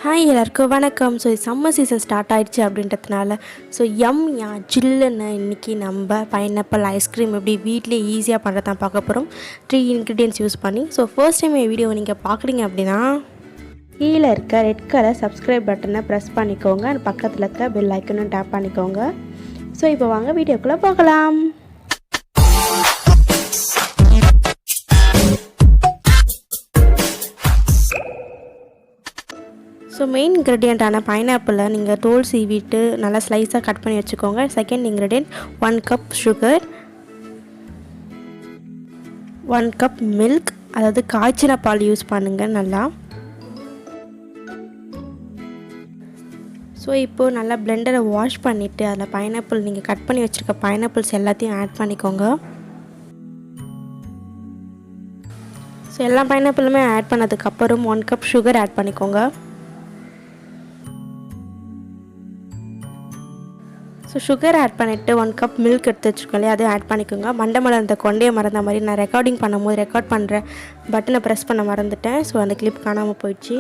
Hi எல்லாருக்கும் வணக்கம். So summer season start ஆகிடுச்சு அப்படின்றதுனால யா ஜில்லுன்னு இன்றைக்கி நம்ம பைனாப்பிள் ஐஸ்கிரீம் எப்படி வீட்டிலே ஈஸியாக பண்ணுறதான் பார்க்க போகிறோம் 3 இன்க்ரீடியன்ட்ஸ் யூஸ் பண்ணி. ஸோ ஃபர்ஸ்ட் டைம் வீடியோ நீங்கள் பார்க்குறீங்க அப்படின்னா கீழே இருக்க ரெட் கலர் சப்ஸ்கிரைப் பட்டனை ப்ரெஸ் பண்ணிக்கோங்க, பக்கத்தில் இருக்க பெல் ஐக்கனும் டேப் பண்ணிக்கோங்க. ஸோ இப்போ வாங்க வீடியோக்குள்ளே போகலாம். ஸோ மெயின் இன்க்ரீடியண்ட்டான பைனாப்பிளை நீங்கள் தோல் சீவிட்டு நல்லா ஸ்லைஸாக கட் பண்ணி வச்சுக்கோங்க. Second ingredient 1 cup sugar, 1 cup milk, அதாவது காய்ச்சின பால் யூஸ் பண்ணுங்கள் நல்லா. ஸோ இப்போது நல்லா பிளெண்டரை வாஷ் பண்ணிவிட்டு அதில் பைனாப்பிள் நீங்கள் கட் பண்ணி வச்சுருக்க பைனாப்பிள்ஸ் எல்லாத்தையும் ஆட் பண்ணிக்கோங்க. ஸோ எல்லா பைனாப்பிளுமே ஆட் பண்ணதுக்கப்புறம் 1 கப் சுகர் ஆட் பண்ணிக்கோங்க. ஸோ சுகர் ஆட் பண்ணிவிட்டு 1 கப் மில்க் எடுத்து வச்சுருக்கோம் இல்லையா, அதையும் ஆட் பண்ணிக்கோங்க. மண்டை கொண்டையை மறந்த மாதிரி நான் ரெக்கார்டிங் பண்ணும்போது ரெக்கார்ட் பண்ணுற பட்டனை ப்ரெஸ் பண்ண மறந்துட்டேன். ஸோ அந்த கிளிப் காணாமல் போயிடுச்சு.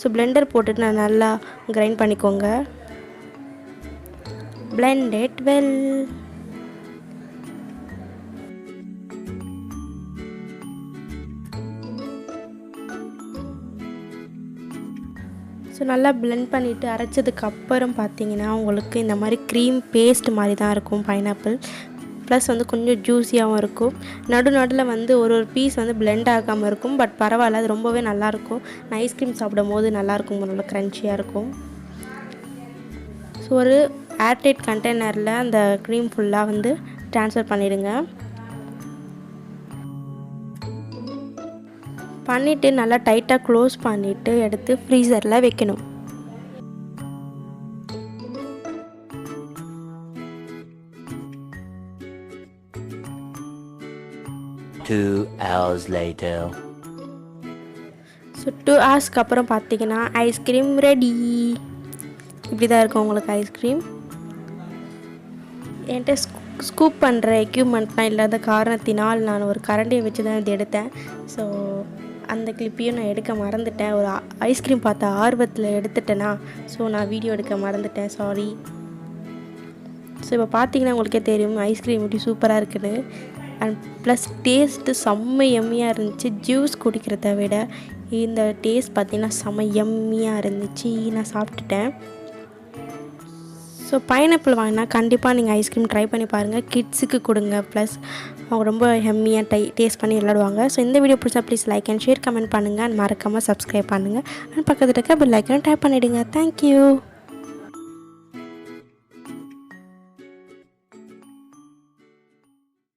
ஸோ பிளெண்டர் போட்டுட்டு நான் நல்லா கிரைண்ட் பண்ணிக்கோங்க. blend it well. ஸோ நல்லா பிளெண்ட் பண்ணிவிட்டு அரைச்சதுக்கப்புறம் பார்த்தீங்கன்னா உங்களுக்கு இந்த மாதிரி க்ரீம் பேஸ்ட் மாதிரி தான் இருக்கும் பைனாப்பிள். ப்ளஸ் வந்து கொஞ்சம் ஜூஸியாகவும் இருக்கும். நடுவில் வந்து ஒரு பீஸ் வந்து பிளெண்ட் ஆகாமல் இருக்கும். பட் பரவாயில்ல, அது ரொம்பவே நல்லாயிருக்கும். நான் ஐஸ்கிரீம் சாப்பிடும் போது நல்லாயிருக்கும், நல்லா க்ரன்ச்சியாக இருக்கும். ஸோ ஒரு ஏர்டைட் கண்டெய்னரில் அந்த க்ரீம் ஃபுல்லாக வந்து ட்ரான்ஸ்ஃபர் பண்ணிடுங்க. பண்ணிவிட்டு நல்லா டைட்டாக க்ளோஸ் பண்ணிவிட்டு எடுத்து ஃப்ரீசரில் வைக்கணும். ஸோ 2 ஹவர்ஸ்க்கு அப்புறம் பார்த்தீங்கன்னா ஐஸ்கிரீம் ரெடி. இப்படி தான் இருக்கும் உங்களுக்கு ஐஸ்கிரீம். என்கிட்ட ஸ்கூப் பண்ணுற எக்யூப்மெண்ட்லாம் இல்லாத காரணத்தினால் நான் ஒரு கரண்டியை வச்சு தான் இது எடுத்தேன். ஸோ அந்த கிளிப்பையும் நான் எடுக்க மறந்துட்டேன். ஒரு ஐஸ்கிரீம் பார்த்த ஆர்வத்தில் எடுத்துட்டேனா, ஸோ நான் வீடியோ எடுக்க மறந்துட்டேன், சாரி. ஸோ இப்போ பார்த்தீங்கன்னா உங்களுக்கே தெரியும் ஐஸ்கிரீம் எப்படி சூப்பராக இருக்குன்னு. அண்ட் ப்ளஸ் டேஸ்ட்டு செம்ம எம்மியாக இருந்துச்சு. ஜூஸ் குடிக்கிறத விட இந்த டேஸ்ட் பார்த்திங்கன்னா செம்ம எம்மியாக இருந்துச்சு. நான் சாப்பிட்டுட்டேன். ஸோ பைனாப்பிள் வாங்கினா கண்டிப்பாக நீங்கள் ஐஸ்கிரீம் ட்ரை பண்ணி பாருங்கள். கிட்ஸுக்கு கொடுங்க, ப்ளஸ் அவங்க ரொம்ப ஹெம்மியாக டேஸ்ட் பண்ணி விளையாடுவாங்க. ஸோ இந்த வீடியோ பிடிச்சா please like and share, comment பண்ணுங்கள். அண்ட் மறக்காமல் சப்ஸ்கிரைப் பண்ணுங்கள். அண்ட் பக்கத்தில் இருக்க பெல் ஐக்கனை டேப் பண்ணிவிடுங்க. தேங்க்யூ.